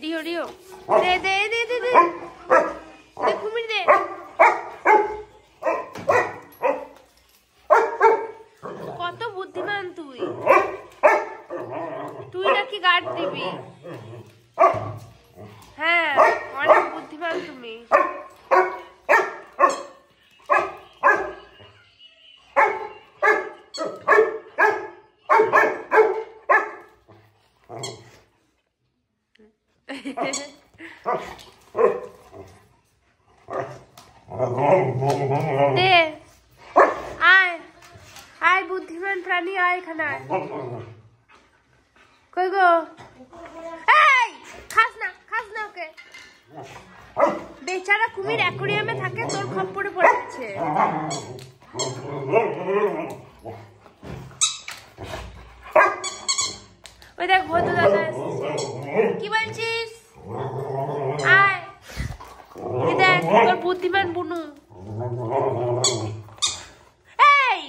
Rio Rio দে দে দে দে দে কুমির দে। কত বুদ্ধিমান তুই, তুই নাকি গার্ড দিবি? হ্যাঁ অনেক বুদ্ধিমান তুমি। দে আয় আয় বুদ্ধিমান প্রাণী আয় এখানে আয়। কই গো এই খাস না ওকে। বেচারা কুমির অ্যাকোরিয়ামে থাকে, তোর খপ্পরে পড়েছে। ওই দেখ ভদ্র দাদা কি বলছিস? আয় দেখ তোর বুদ্ধিমান বুনু। এই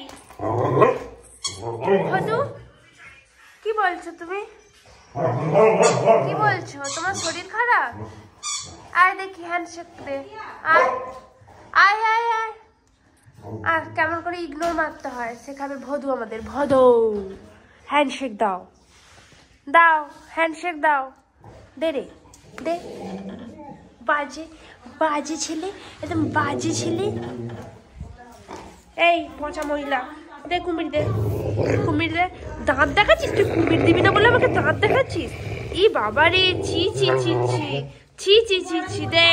ভদ্র কি বলছো তুমি? কি বলছো? তোমার শরীর খারাপ? আয় দেখি হ্যান্ডশেক দে। আয় আয় আয় আয়। আর কেমন করে ইগনোর মারতে হয় শেখাবে ভদু আমাদের। ভদু হ্যান্ডশেক দাও দাও, হ্যান্ডশেক দাও। দে রে দে। বাজে বাজে ছেলে, একদম বাজে ছেলে। এই পচা মহিলা দে কুমির দে, কুমির দে। দাঁত দেখাচ্ছিস তুই? কুমির দিবি না বলে আমাকে দাঁত দেখাচ্ছিস? ই বাবা রে, ছি ছি ছি ছি ছি ছি ছি ছি। দে